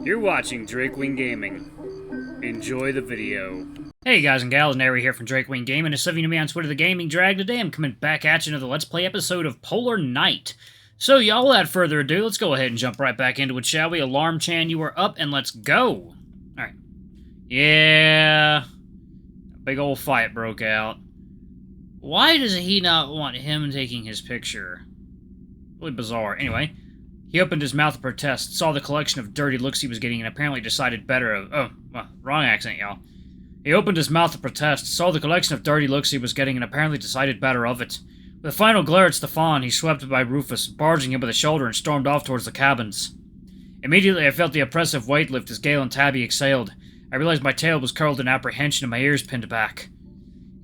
You're watching Drakewing Gaming. Enjoy the video. Hey guys and gals, Nary here from Drakewing Gaming. As some of you know me on Twitter, The Gaming Drag. Today I'm coming back at you another Let's Play episode of Polar Night. So y'all, without further ado, let's go ahead and jump right back into it, shall we? Alarm Chan, you are up, and let's go! Alright. Yeah... A big old fight broke out. Why does he not want him taking his picture? Really bizarre. Anyway, he opened his mouth to protest, saw the collection of dirty looks he was getting, and apparently decided better of... Oh, well, wrong accent, y'all. He opened his mouth to protest, saw the collection of dirty looks he was getting, and apparently decided better of it. With a final glare at Stefan, he swept by Rufus, barging him by the shoulder, and stormed off towards the cabins. Immediately, I felt the oppressive weight lift as Gale and Tabby exhaled. I realized my tail was curled in apprehension and my ears pinned back.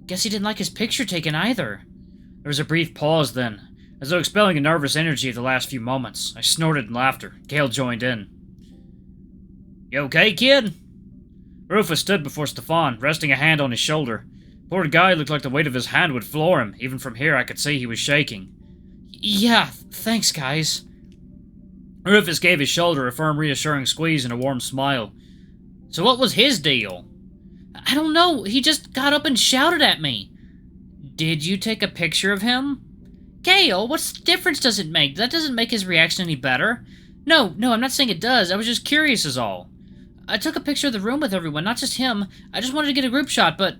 Guess he didn't like his picture taken either. There was a brief pause then, as though expelling a nervous energy of the last few moments. I snorted in laughter. Gale joined in. You okay, kid? Rufus stood before Stefan, resting a hand on his shoulder. Poor guy looked like the weight of his hand would floor him. Even from here, I could see he was shaking. Yeah, thanks, guys. Rufus gave his shoulder a firm, reassuring squeeze and a warm smile. So what was his deal? I don't know. He just got up and shouted at me. Did you take a picture of him? Gale, what difference does it make? That doesn't make his reaction any better. No, I'm not saying it does. I was just curious is all. I took a picture of the room with everyone, not just him. I just wanted to get a group shot, but...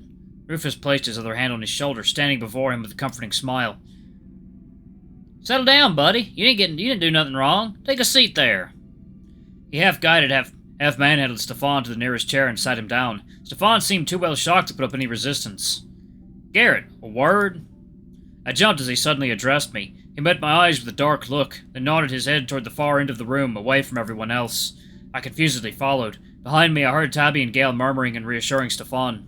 Rufus placed his other hand on his shoulder, standing before him with a comforting smile. Settle down, buddy. You didn't do nothing wrong. Take a seat there. He half-guided, half-manhandled Stefan to the nearest chair and sat him down. Stefan seemed too well shocked to put up any resistance. Garrett, a word? I jumped as he suddenly addressed me. He met my eyes with a dark look, then nodded his head toward the far end of the room, away from everyone else. I confusedly followed. Behind me, I heard Tabby and Gale murmuring and reassuring Stefan.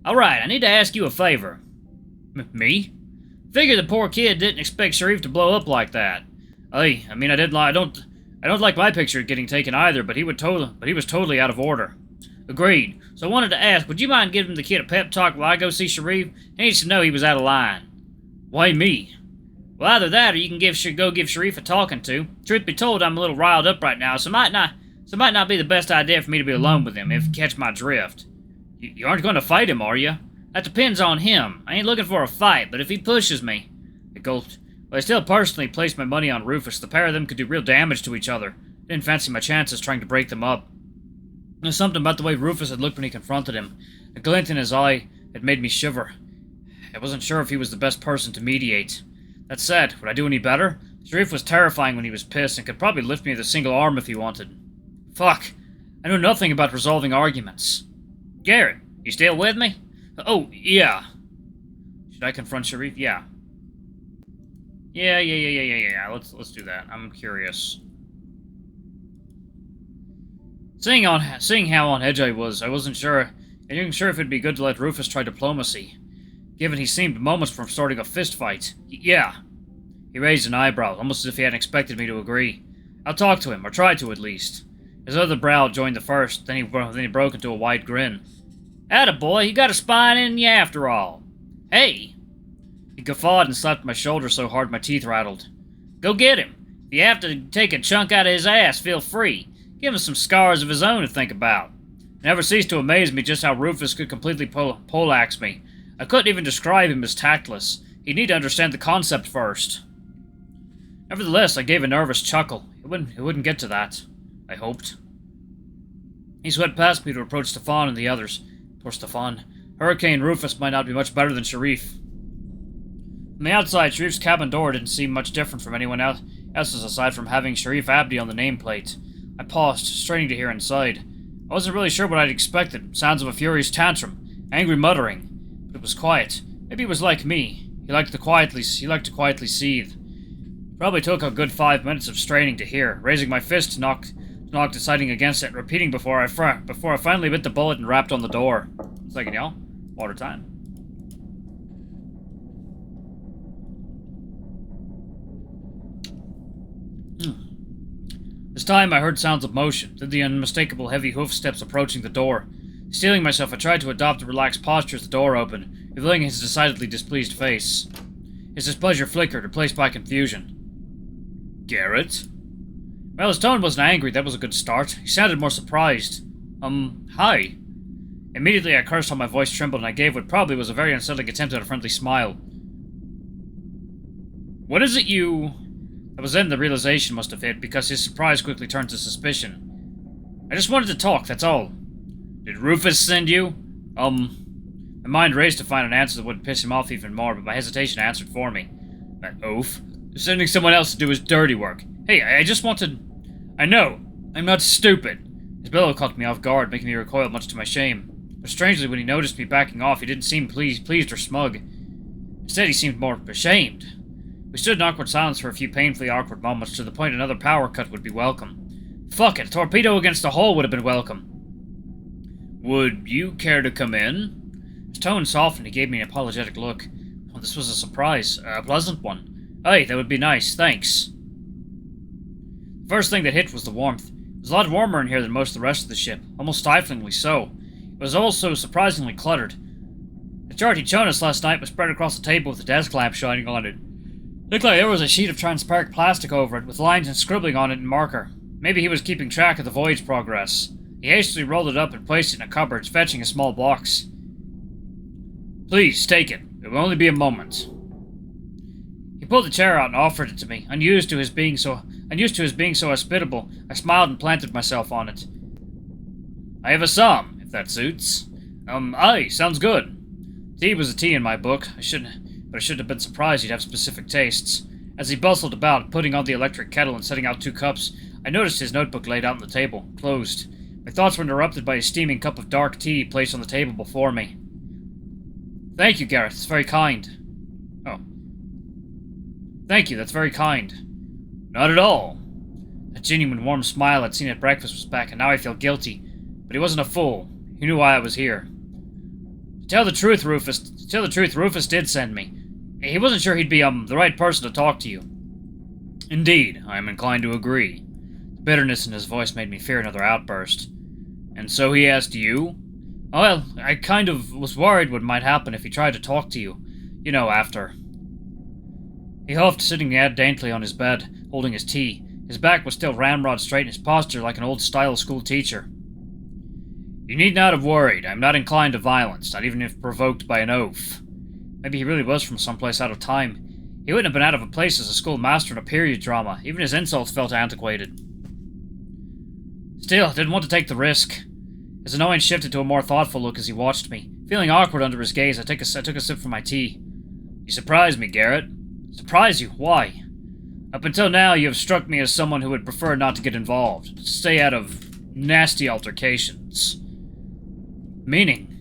Alright, I need to ask you a favor. Me? Figure the poor kid didn't expect Sharif to blow up like that. I don't like my picture getting taken either, but he was totally out of order. Agreed. So I wanted to ask, would you mind giving the kid a pep talk while I go see Sharif? He needs to know he was out of line. Why me? Well, either that, or you can go give Sharif a talking to. Truth be told, I'm a little riled up right now, so it might not be the best idea for me to be alone with him, if you catch my drift. You aren't going to fight him, are you? That depends on him. I ain't looking for a fight, but if he pushes me... I gulped. But I still personally placed my money on Rufus. The pair of them could do real damage to each other. Didn't fancy my chances trying to break them up. There's something about the way Rufus had looked when he confronted him. A glint in his eye had made me shiver. I wasn't sure if he was the best person to mediate. That said, would I do any better? Sharif was terrifying when he was pissed and could probably lift me with a single arm if he wanted. Fuck. I know nothing about resolving arguments. Garrett, you still with me? Oh, yeah. Should I confront Sharif? Yeah. Yeah. Let's do that. I'm curious. Seeing how on edge I wasn't sure if it'd be good to let Rufus try diplomacy, given he seemed moments from starting a fist fight. Yeah. He raised an eyebrow, almost as if he hadn't expected me to agree. I'll talk to him, or try to at least. His other brow joined the first, then he broke into a wide grin. Attaboy, you got a spine in you after all. Hey! He guffawed and slapped my shoulder so hard my teeth rattled. Go get him. If you have to take a chunk out of his ass, feel free. Give him some scars of his own to think about. It never ceased to amaze me just how Rufus could completely poleaxe me. I couldn't even describe him as tactless. He'd need to understand the concept first. Nevertheless, I gave a nervous chuckle. It wouldn't get to that. I hoped. He swept past me to approach Stefan and the others. Poor Stefan. Hurricane Rufus might not be much better than Sharif. From the outside, Sharif's cabin door didn't seem much different from anyone else's aside from having Sharif Abdi on the nameplate. I paused, straining to hear inside. I wasn't really sure what I'd expected. Sounds of a furious tantrum, angry muttering. But it was quiet. Maybe it was like me. He liked to quietly seethe. Probably took a good 5 minutes of straining to hear, raising my fist to knock deciding against it, repeating before I finally bit the bullet and rapped on the door. 1 second, y'all. Water time. This time I heard sounds of motion, then the unmistakable heavy hoof steps approaching the door. Steeling myself, I tried to adopt a relaxed posture as the door opened, revealing his decidedly displeased face. His displeasure flickered, replaced by confusion. Garrett? Well, his tone wasn't angry, that was a good start. He sounded more surprised. Hi. Immediately I cursed how my voice trembled and I gave what probably was a very unsettling attempt at a friendly smile. What is it you... That was then the realization must have hit, because his surprise quickly turned to suspicion. I just wanted to talk, that's all. Did Rufus send you? My mind raced to find an answer that wouldn't piss him off even more, but my hesitation answered for me. That oaf. Sending someone else to do his dirty work. Hey, I just wanted... I know. I'm not stupid. His bellow caught me off guard, making me recoil much to my shame. But strangely, when he noticed me backing off, he didn't seem pleased or smug. Instead, he seemed more ashamed. We stood in awkward silence for a few painfully awkward moments, to the point another power cut would be welcome. Fuck it, a torpedo against the hull would have been welcome. Would you care to come in? His tone softened, he gave me an apologetic look. Well, this was a surprise, a pleasant one. Hey, that would be nice, thanks. The first thing that hit was the warmth. It was a lot warmer in here than most of the rest of the ship, almost stiflingly so. It was also surprisingly cluttered. The chart he'd shown us last night was spread across the table with a desk lamp shining on it. Looked like there was a sheet of transparent plastic over it, with lines and scribbling on it in marker. Maybe he was keeping track of the voyage's progress. He hastily rolled it up and placed it in a cupboard, fetching a small box. Please, take it. It will only be a moment. He pulled the chair out and offered it to me. Unused to his being so hospitable, I smiled and planted myself on it. I have a psalm, if that suits. Aye, sounds good. Tea was a tea in my book. I shouldn't have been surprised he'd have specific tastes. As he bustled about, putting on the electric kettle and setting out 2 cups, I noticed his notebook laid out on the table, closed. My thoughts were interrupted by a steaming cup of dark tea placed on the table before me. Thank you, Garrett. It's very kind. Oh. Thank you, that's very kind. Not at all. That genuine warm smile I'd seen at breakfast was back, and now I feel guilty. But he wasn't a fool. He knew why I was here. To tell the truth, Rufus did send me. He wasn't sure he'd be, the right person to talk to you. Indeed, I am inclined to agree. The bitterness in his voice made me fear another outburst. And so he asked you? Oh, well, I kind of was worried what might happen if he tried to talk to you. You know, after. He huffed, sitting daintily on his bed, holding his tea. His back was still ramrod straight and his posture like an old-style school teacher. You need not have worried. I am not inclined to violence, not even if provoked by an oath. Maybe he really was from someplace out of time. He wouldn't have been out of place as a schoolmaster in a period drama. Even his insults felt antiquated. Still, I didn't want to take the risk. His annoyance shifted to a more thoughtful look as he watched me. Feeling awkward under his gaze, I took a sip from my tea. You surprised me, Garrett. Surprise you? Why? Up until now, you have struck me as someone who would prefer not to get involved. To stay out of nasty altercations. Meaning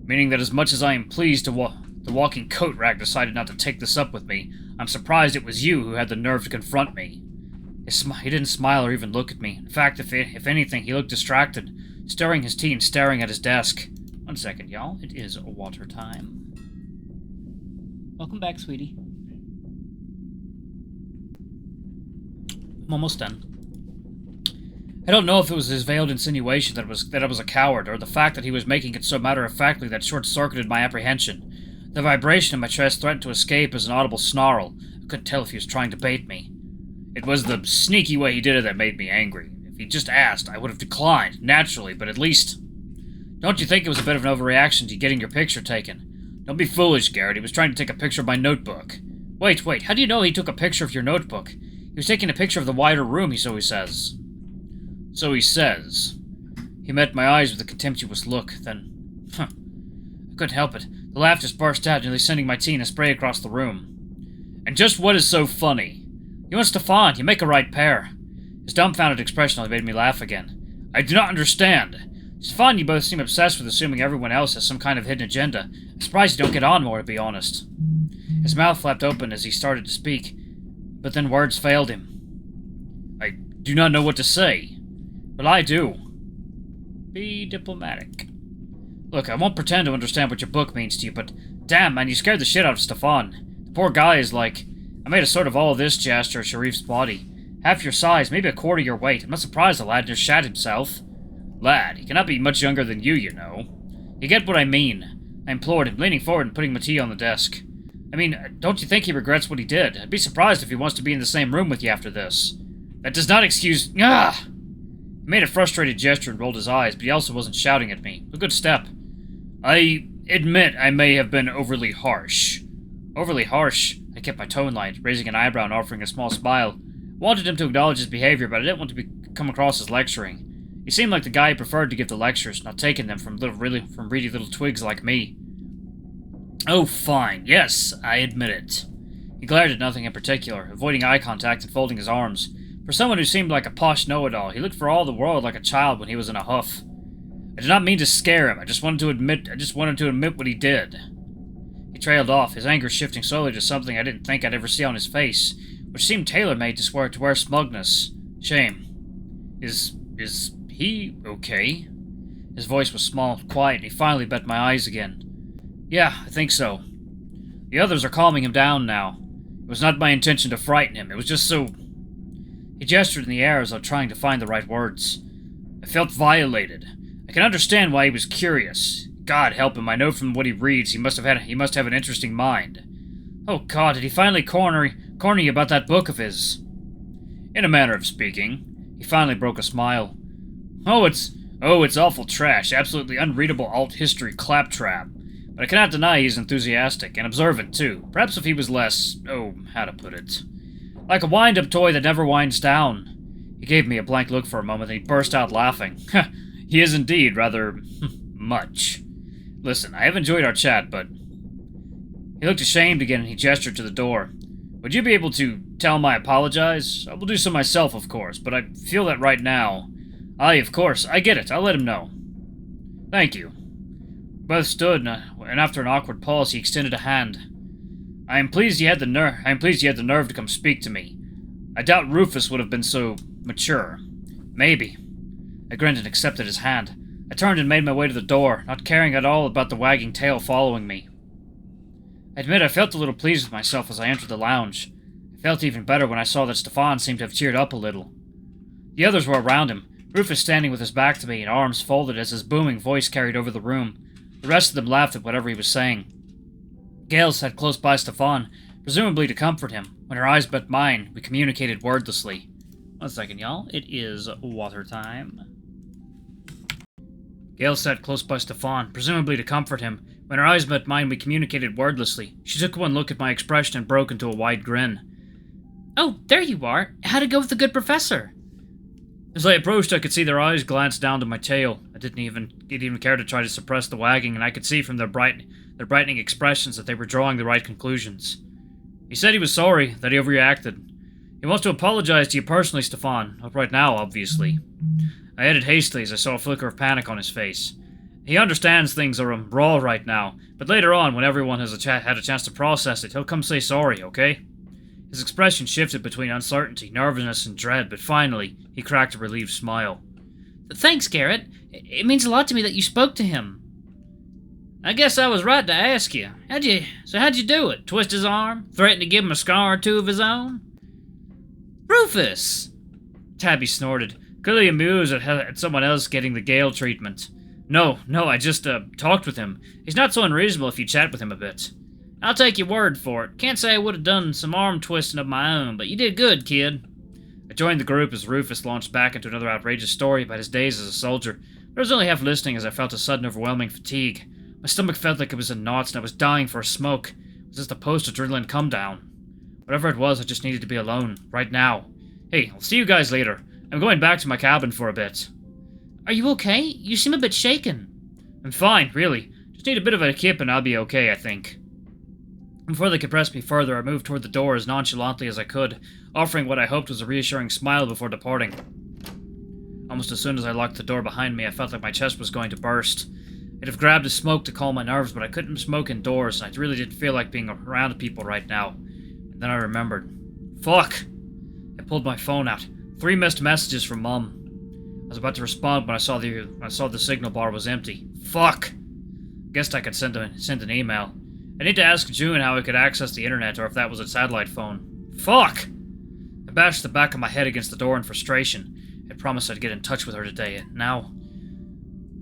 that as much as I am pleased the walking coat rack decided not to take this up with me, I'm surprised it was you who had the nerve to confront me. He didn't smile or even look at me. In fact, if anything, he looked distracted, stirring his tea and staring at his desk. 1 second, y'all. It is water time. Welcome back, sweetie. I'm almost done. I don't know if it was his veiled insinuation that I was a coward, or the fact that he was making it so matter-of-factly that short-circuited my apprehension. The vibration in my chest threatened to escape as an audible snarl. I couldn't tell if he was trying to bait me. It was the sneaky way he did it that made me angry. If he'd just asked, I would have declined, naturally, but at least... Don't you think it was a bit of an overreaction to getting your picture taken? Don't be foolish, Garrett. He was trying to take a picture of my notebook. Wait, how do you know he took a picture of your notebook? He was taking a picture of the wider room, so he says. So he says. He met my eyes with a contemptuous look, then... I couldn't help it. The laugh just burst out, nearly sending my tea in a spray across the room. And just what is so funny? You and Stefan, you make a right pair. His dumbfounded expression only made me laugh again. I do not understand. Stefan, you both seem obsessed with assuming everyone else has some kind of hidden agenda. I'm surprised you don't get on more, to be honest. His mouth flapped open as he started to speak, but then words failed him. I do not know what to say. But I do. Be diplomatic. Look, I won't pretend to understand what your book means to you, but damn, man, you scared the shit out of Stefan. The poor guy is like... I made a sort of all of this gesture at Sharif's body. Half your size, maybe a quarter your weight. I'm not surprised the lad just shat himself. Lad, he cannot be much younger than you know. You get what I mean. I implored him, leaning forward and putting my tea on the desk. I mean, don't you think he regrets what he did? I'd be surprised if he wants to be in the same room with you after this. That does not excuse... Ah! He made a frustrated gesture and rolled his eyes, but he also wasn't shouting at me. A good step. I admit I may have been overly harsh. Overly harsh? I kept my tone light, raising an eyebrow and offering a small smile. I wanted him to acknowledge his behavior, but I didn't want to come across as lecturing. He seemed like the guy who preferred to give the lectures, not taking them from reedy little twigs like me. Oh, fine. Yes, I admit it. He glared at nothing in particular, avoiding eye contact and folding his arms. For someone who seemed like a posh know-it-all, he looked for all the world like a child when he was in a huff. I did not mean to scare him. I just wanted to admit what he did. He trailed off, his anger shifting slowly to something I didn't think I'd ever see on his face, which seemed tailor-made to wear smugness. Shame. Is he okay? His voice was small, quiet, and he finally bet my eyes again. Yeah, I think so. The others are calming him down now. It was not my intention to frighten him. It was just so... He gestured in the air as though trying to find the right words. I felt violated. I can understand why he was curious. God help him, I know from what he reads he must have an interesting mind. Oh God, did he finally corner you about that book of his? In a manner of speaking. He finally broke a smile. Oh, it's awful trash, absolutely unreadable alt-history claptrap. But I cannot deny he's enthusiastic, and observant, too. Perhaps if he was less... how to put it... like a wind-up toy that never winds down. He gave me a blank look for a moment, and he burst out laughing. He is indeed rather... much. Listen, I have enjoyed our chat, but... He looked ashamed again, and he gestured to the door. Would you be able to tell him I apologize? I will do so myself, of course, but I feel that right now... Aye, of course, I get it. I'll let him know. Thank you. Both stood, and after an awkward pause, he extended a hand. I am pleased you had the nerve to come speak to me. I doubt Rufus would have been so mature. Maybe. I grinned and accepted his hand. I turned and made my way to the door, not caring at all about the wagging tail following me. I admit I felt a little pleased with myself as I entered the lounge. I felt even better when I saw that Stefan seemed to have cheered up a little. The others were around him, Rufus standing with his back to me and arms folded as his booming voice carried over the room. The rest of them laughed at whatever he was saying. Gail sat close by Stefan, presumably to comfort him. When her eyes met mine, we communicated wordlessly. 1 second, y'all. It is water time. Gail sat close by Stefan, presumably to comfort him. When her eyes met mine, we communicated wordlessly. She took one look at my expression and broke into a wide grin. Oh, there you are. How'd it go with the good professor? As I approached, I could see their eyes glance down to my tail. I didn't even care to try to suppress the wagging, and I could see from their brightening expressions that they were drawing the right conclusions. He said he was sorry, that he overreacted. He wants to apologize to you personally, Stefan. Not right now, obviously. I added hastily as I saw a flicker of panic on his face. He understands things are raw right now, but later on, when everyone has had a chance to process it, he'll come say sorry, okay? His expression shifted between uncertainty, nervousness, and dread, but finally, he cracked a relieved smile. Thanks, Garrett. It means a lot to me that you spoke to him. I guess I was right to ask you. How'd you do it? Twist his arm? Threaten to give him a scar or two of his own? Rufus! Tabby snorted, clearly amused at someone else getting the Gale treatment. No, I just, talked with him. He's not so unreasonable if you chat with him a bit. I'll take your word for it. Can't say I would have done some arm twisting of my own, but you did good, kid. I joined the group as Rufus launched back into another outrageous story about his days as a soldier. I was only half listening as I felt a sudden overwhelming fatigue. My stomach felt like it was in knots and I was dying for a smoke. It was just a post-adrenaline come-down. Whatever it was, I just needed to be alone, right now. Hey, I'll see you guys later. I'm going back to my cabin for a bit. Are you okay? You seem a bit shaken. I'm fine, really. Just need a bit of a kip and I'll be okay, I think. Before they could press me further, I moved toward the door as nonchalantly as I could, offering what I hoped was a reassuring smile before departing. Almost as soon as I locked the door behind me, I felt like my chest was going to burst. I'd have grabbed a smoke to calm my nerves, but I couldn't smoke indoors, and I really didn't feel like being around people right now. And then I remembered. Fuck! I pulled my phone out. 3 missed messages from Mum. I was about to respond when I saw the signal bar was empty. Fuck! Guessed I could send an email. I need to ask June how I could access the internet, or if that was a satellite phone. Fuck! I bashed the back of my head against the door in frustration. I promised I'd get in touch with her today, and now...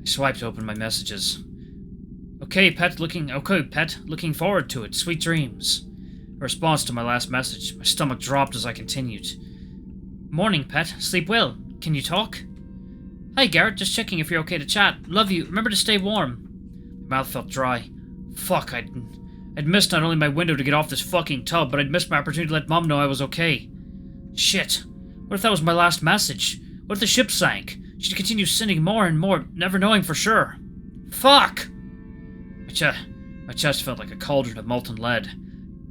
I swiped to open my messages. Okay, pet, looking forward to it. Sweet dreams. A response to my last message. My stomach dropped as I continued. Morning, pet. Sleep well. Can you talk? Hi, Garrett. Just checking if you're okay to chat. Love you. Remember to stay warm. My mouth felt dry. Fuck, I'd missed not only my window to get off this fucking tub, but I'd missed my opportunity to let Mom know I was okay. Shit. What if that was my last message? What if the ship sank? She'd continue sinning more and more, never knowing for sure. Fuck! My chest felt like a cauldron of molten lead.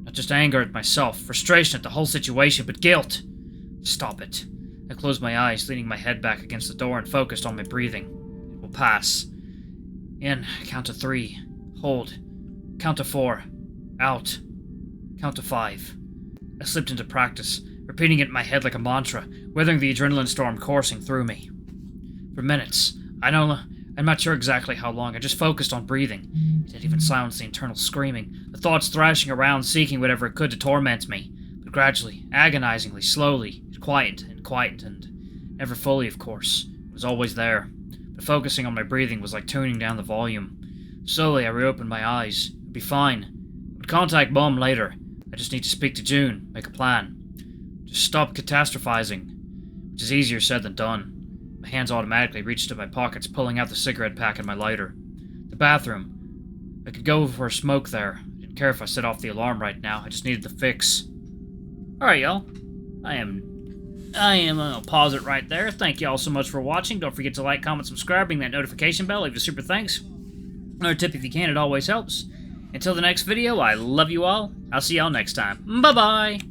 Not just anger at myself, frustration at the whole situation, but guilt. Stop it. I closed my eyes, leaning my head back against the door and focused on my breathing. It will pass. In. Count to 3. Hold. Count to 4. Out. Count to 5. I slipped into practice, repeating it in my head like a mantra, weathering the adrenaline storm coursing through me. For minutes, I'm not sure exactly how long, I just focused on breathing. It had even silenced the internal screaming, the thoughts thrashing around seeking whatever it could to torment me. But gradually, agonizingly, slowly, it quietened, and never fully, of course. It was always there. But focusing on my breathing was like tuning down the volume. Slowly, I reopened my eyes. It'd be fine. I would contact Mom later. I just need to speak to June, make a plan. Just stop catastrophizing, which is easier said than done. My hands automatically reached into my pockets, pulling out the cigarette pack and my lighter. The bathroom. I could go for a smoke there. I didn't care if I set off the alarm right now. I just needed the fix. Alright, y'all. I'll pause it right there. Thank you all so much for watching. Don't forget to like, comment, subscribe, ring that notification bell, leave a super thanks. Another tip if you can, it always helps. Until the next video, I love you all. I'll see y'all next time. Bye-bye!